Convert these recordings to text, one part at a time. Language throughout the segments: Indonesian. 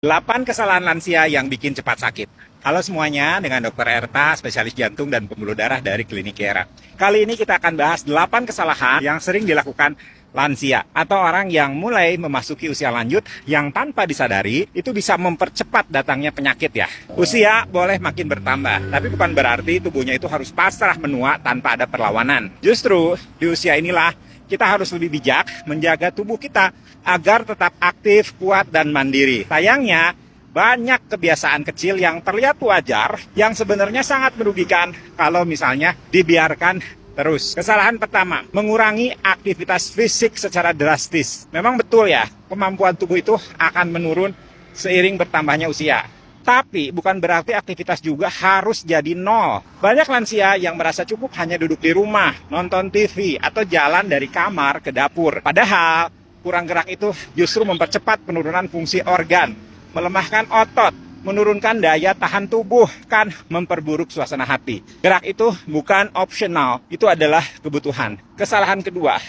8 kesalahan lansia yang bikin cepat sakit. Halo semuanya, dengan Dr. Erta, spesialis jantung dan pembuluh darah dari Klinik Kiera. Kali ini kita akan bahas 8 kesalahan yang sering dilakukan lansia atau orang yang mulai memasuki usia lanjut yang tanpa disadari itu bisa mempercepat datangnya penyakit ya. Usia boleh makin bertambah, tapi bukan berarti tubuhnya itu harus pasrah menua tanpa ada perlawanan. Justru di usia inilah kita harus lebih bijak menjaga tubuh kita agar tetap aktif, kuat, dan mandiri. Sayangnya, banyak kebiasaan kecil yang terlihat wajar yang sebenarnya sangat merugikan kalau misalnya dibiarkan terus. Kesalahan pertama, mengurangi aktivitas fisik secara drastis. Memang betul ya, kemampuan tubuh itu akan menurun seiring bertambahnya usia. Tapi bukan berarti aktivitas juga harus jadi nol. Banyak lansia yang merasa cukup hanya duduk di rumah, nonton TV, atau jalan dari kamar ke dapur. Padahal, kurang gerak itu justru mempercepat penurunan fungsi organ, melemahkan otot, menurunkan daya tahan tubuh, kan memperburuk suasana hati. Gerak itu bukan opsional, itu adalah kebutuhan. Kesalahan kedua,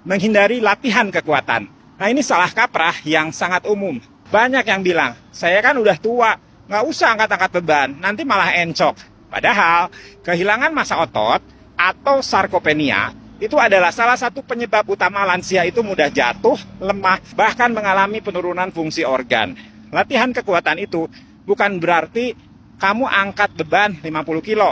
menghindari latihan kekuatan. Nah ini salah kaprah yang sangat umum. Banyak yang bilang, saya kan udah tua, nggak usah angkat-angkat beban, nanti malah encok. Padahal, kehilangan massa otot atau sarkopenia itu adalah salah satu penyebab utama lansia itu mudah jatuh, lemah, bahkan mengalami penurunan fungsi organ. Latihan kekuatan itu bukan berarti kamu angkat beban 50 kilo.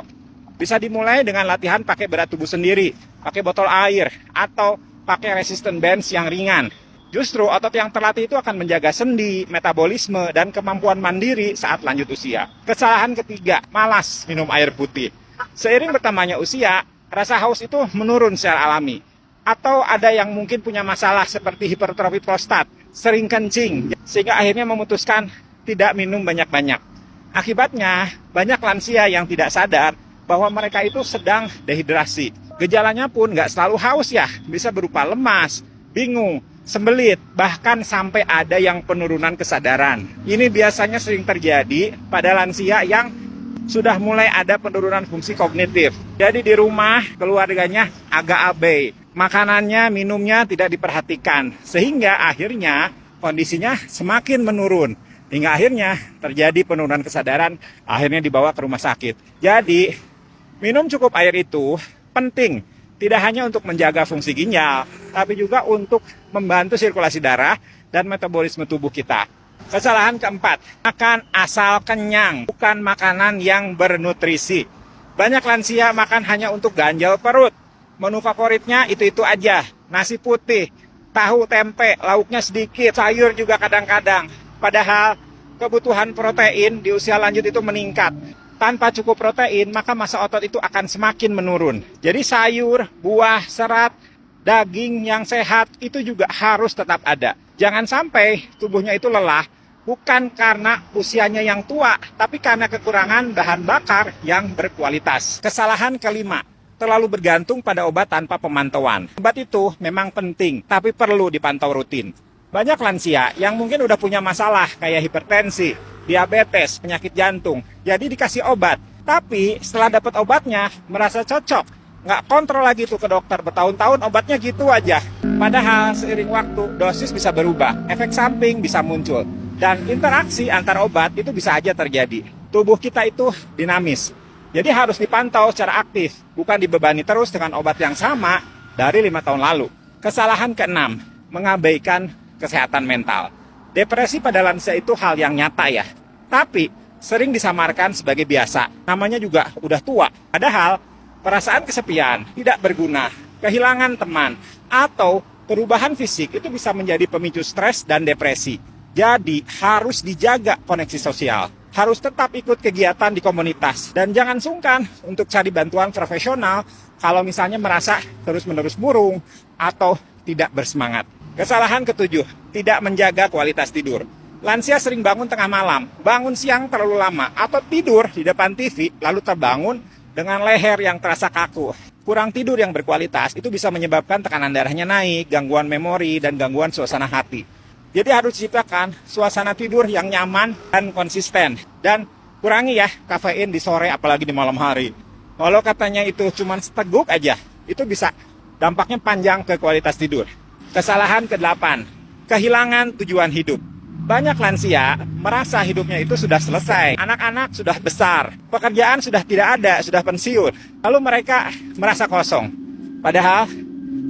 Bisa dimulai dengan latihan pakai berat tubuh sendiri, pakai botol air, atau pakai resistance bands yang ringan. Justru otot yang terlatih itu akan menjaga sendi, metabolisme, dan kemampuan mandiri saat lanjut usia. Kesalahan ketiga, malas minum air putih. Seiring bertambahnya usia, rasa haus itu menurun secara alami. Atau ada yang mungkin punya masalah seperti hipertrofi prostat, sering kencing, sehingga akhirnya memutuskan tidak minum banyak-banyak. Akibatnya, banyak lansia yang tidak sadar bahwa mereka itu sedang dehidrasi. Gejalanya pun nggak selalu haus ya, bisa berupa lemas, bingung, sembelit, bahkan sampai ada yang penurunan kesadaran. Ini biasanya sering terjadi pada lansia yang sudah mulai ada penurunan fungsi kognitif. Jadi di rumah keluarganya agak abai, makanannya, minumnya tidak diperhatikan, sehingga akhirnya kondisinya semakin menurun. Hingga akhirnya terjadi penurunan kesadaran, akhirnya dibawa ke rumah sakit. Jadi minum cukup air itu penting. Tidak hanya untuk menjaga fungsi ginjal, tapi juga untuk membantu sirkulasi darah dan metabolisme tubuh kita. Kesalahan keempat, makan asal kenyang, bukan makanan yang bernutrisi. Banyak lansia makan hanya untuk ganjal perut. Menu favoritnya itu-itu aja, nasi putih, tahu tempe, lauknya sedikit, sayur juga kadang-kadang. Padahal kebutuhan protein di usia lanjut itu meningkat. Tanpa cukup protein, maka massa otot itu akan semakin menurun. Jadi sayur, buah, serat, daging yang sehat itu juga harus tetap ada. Jangan sampai tubuhnya itu lelah, bukan karena usianya yang tua, tapi karena kekurangan bahan bakar yang berkualitas. Kesalahan kelima, terlalu bergantung pada obat tanpa pemantauan. Obat itu memang penting, tapi perlu dipantau rutin. Banyak lansia yang mungkin udah punya masalah kayak hipertensi, diabetes, penyakit jantung, jadi dikasih obat. Tapi setelah dapat obatnya, merasa cocok. Nggak kontrol lagi tuh ke dokter, bertahun-tahun obatnya gitu aja. Padahal seiring waktu, dosis bisa berubah, efek samping bisa muncul. Dan interaksi antar obat itu bisa aja terjadi. Tubuh kita itu dinamis. Jadi harus dipantau secara aktif, bukan dibebani terus dengan obat yang sama dari 5 tahun lalu. Kesalahan keenam, mengabaikan kesehatan mental. Depresi pada lansia itu hal yang nyata ya, tapi sering disamarkan sebagai biasa. Namanya juga udah tua. Padahal perasaan kesepian, tidak berguna, kehilangan teman, atau perubahan fisik itu bisa menjadi pemicu stres dan depresi. Jadi harus dijaga koneksi sosial. Harus tetap ikut kegiatan di komunitas. Dan jangan sungkan untuk cari bantuan profesional kalau misalnya merasa terus-menerus murung atau tidak bersemangat. Kesalahan ketujuh, tidak menjaga kualitas tidur. Lansia sering bangun tengah malam, bangun siang terlalu lama, atau tidur di depan TV lalu terbangun dengan leher yang terasa kaku. Kurang tidur yang berkualitas itu bisa menyebabkan tekanan darahnya naik, gangguan memori, dan gangguan suasana hati. Jadi harus diciptakan suasana tidur yang nyaman dan konsisten. Dan kurangi ya kafein di sore apalagi di malam hari. Kalau katanya itu cuma seteguk aja, itu bisa dampaknya panjang ke kualitas tidur. Kesalahan ke-8, kehilangan tujuan hidup. banyak lansia merasa hidupnya itu sudah selesai. Anak-anak sudah besar, pekerjaan sudah tidak ada, sudah pensiun. Lalu mereka merasa kosong. Padahal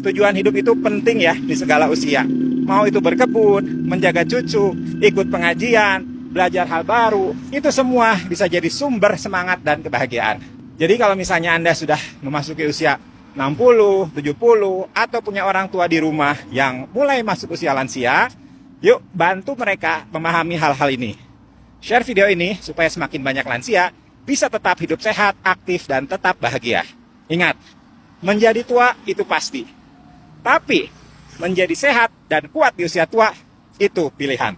tujuan hidup itu penting ya di segala usia. Mau itu berkebun, menjaga cucu, ikut pengajian, belajar hal baru, itu semua bisa jadi sumber semangat dan kebahagiaan. Jadi kalau misalnya Anda sudah memasuki usia 60, 70, atau punya orang tua di rumah yang mulai masuk usia lansia, yuk bantu mereka memahami hal-hal ini. Share video ini supaya semakin banyak lansia bisa tetap hidup sehat, aktif, dan tetap bahagia. Ingat, menjadi tua itu pasti. Tapi menjadi sehat dan kuat di usia tua itu pilihan.